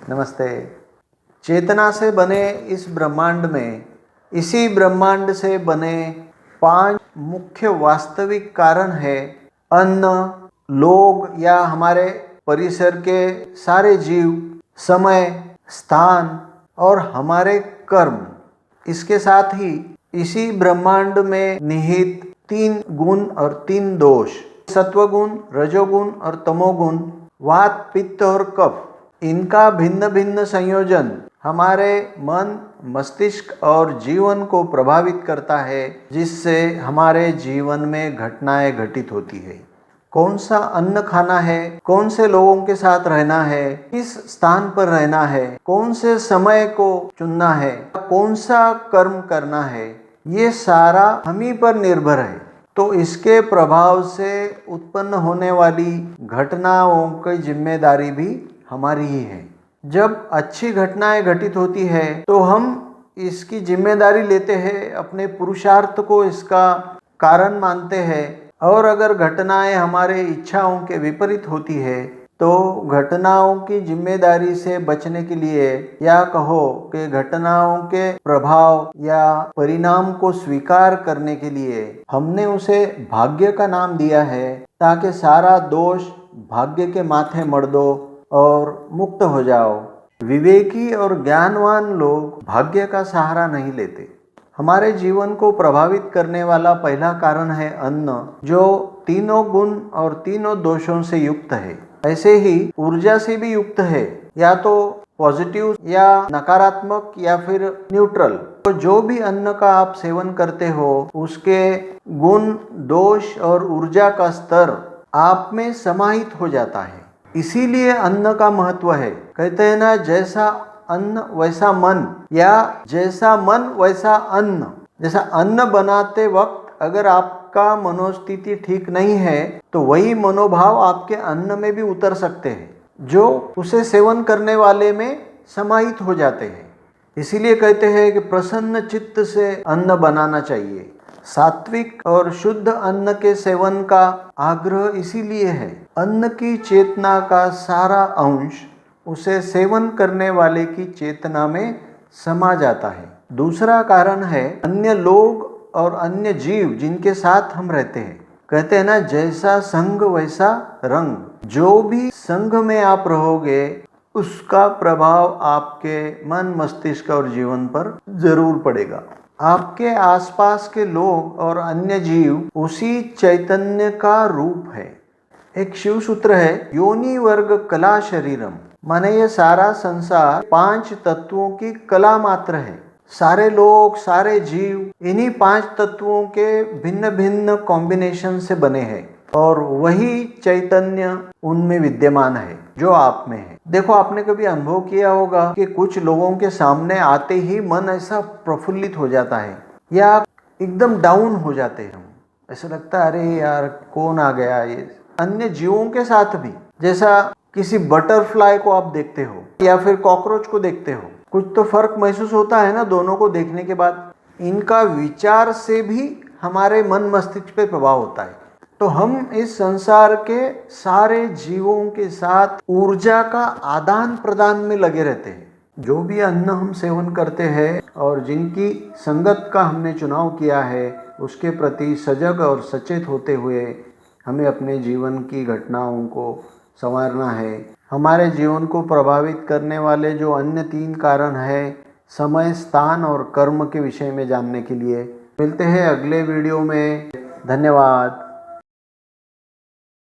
नमस्ते। चेतना से बने इस ब्रह्मांड में, इसी ब्रह्मांड से बने 5 मुख्य वास्तविक कारण है। अन्न, लोग या हमारे परिसर के सारे जीव, समय, स्थान और हमारे कर्म। इसके साथ ही इसी ब्रह्मांड में निहित 3 गुण और 3 दोष, सत्वगुण, रजोगुण और तमोगुण, वात, पित्त और कफ। इनका भिन्न भिन्न संयोजन हमारे मन, मस्तिष्क और जीवन को प्रभावित करता है, जिससे हमारे जीवन में घटनाएं घटित होती है। कौन सा अन्न खाना है, कौन से लोगों के साथ रहना है, किस स्थान पर रहना है, कौन से समय को चुनना है, कौन सा कर्म करना है, ये सारा हम ही पर निर्भर है। तो इसके प्रभाव से उत्पन्न होने वाली घटनाओं की जिम्मेदारी भी हमारी ही है। जब अच्छी घटनाएं घटित होती है तो हम इसकी जिम्मेदारी लेते हैं, अपने पुरुषार्थ को इसका कारण मानते हैं। और अगर घटनाएं हमारे इच्छाओं के विपरीत होती है तो घटनाओं की जिम्मेदारी से बचने के लिए, या कहो कि घटनाओं के प्रभाव या परिणाम को स्वीकार करने के लिए, हमने उसे भाग्य का नाम दिया है, ताकि सारा दोष भाग्य के माथे मढ़ दो और मुक्त हो जाओ। विवेकी और ज्ञानवान लोग भाग्य का सहारा नहीं लेते। हमारे जीवन को प्रभावित करने वाला पहला कारण है अन्न, जो तीनों गुण और तीनों दोषों से युक्त है। ऐसे ही ऊर्जा से भी युक्त है, या तो पॉजिटिव या नकारात्मक या फिर न्यूट्रल। तो जो भी अन्न का आप सेवन करते हो, उसके गुण, दोष और ऊर्जा का स्तर आप में समाहित हो जाता है। इसीलिए अन्न का महत्व है। कहते हैं ना, जैसा अन्न वैसा मन, या जैसा मन वैसा अन्न। जैसा अन्न बनाते वक्त अगर आपका मनोस्थिति ठीक नहीं है तो वही मनोभाव आपके अन्न में भी उतर सकते हैं, जो उसे सेवन करने वाले में समाहित हो जाते हैं। इसीलिए कहते हैं कि प्रसन्न चित्त से अन्न बनाना चाहिए। सात्विक और शुद्ध अन्न के सेवन का आग्रह इसीलिए है। अन्न की चेतना का सारा अंश उसे सेवन करने वाले की चेतना में समा जाता है। दूसरा कारण है अन्य लोग और अन्य जीव जिनके साथ हम रहते हैं। कहते हैं ना, जैसा संग वैसा रंग। जो भी संग में आप रहोगे उसका प्रभाव आपके मन, मस्तिष्क और जीवन पर जरूर पड़ेगा। आपके आसपास के लोग और अन्य जीव उसी चैतन्य का रूप है। एक शिव सूत्र है, योनि वर्ग कला शरीरम। माने ये सारा संसार 5 तत्वों की कला मात्र है। सारे लोग, सारे जीव इन्हीं 5 तत्वों के भिन्न भिन्न कॉम्बिनेशन से बने हैं, और वही चैतन्य उनमें विद्यमान है जो आप में है। देखो, आपने कभी अनुभव किया होगा कि कुछ लोगों के सामने आते ही मन ऐसा प्रफुल्लित हो जाता है, या एकदम डाउन हो जाते हैं। ऐसा लगता है अरे यार कौन आ गया। ये अन्य जीवों के साथ भी, जैसा किसी बटरफ्लाई को आप देखते हो या फिर कॉकरोच को देखते हो, कुछ तो फर्क महसूस होता है ना दोनों को देखने के बाद। इनका विचार से भी हमारे मन, मस्तिष्क पे प्रभाव होता है। तो हम इस संसार के सारे जीवों के साथ ऊर्जा का आदान प्रदान में लगे रहते हैं। जो भी अन्न हम सेवन करते हैं और जिनकी संगत का हमने चुनाव किया है, उसके प्रति सजग और सचेत होते हुए हमें अपने जीवन की घटनाओं को संवारना है। हमारे जीवन को प्रभावित करने वाले जो अन्य 3 कारण है, समय, स्थान और कर्म के विषय में जानने के लिए मिलते हैं अगले वीडियो में। धन्यवाद।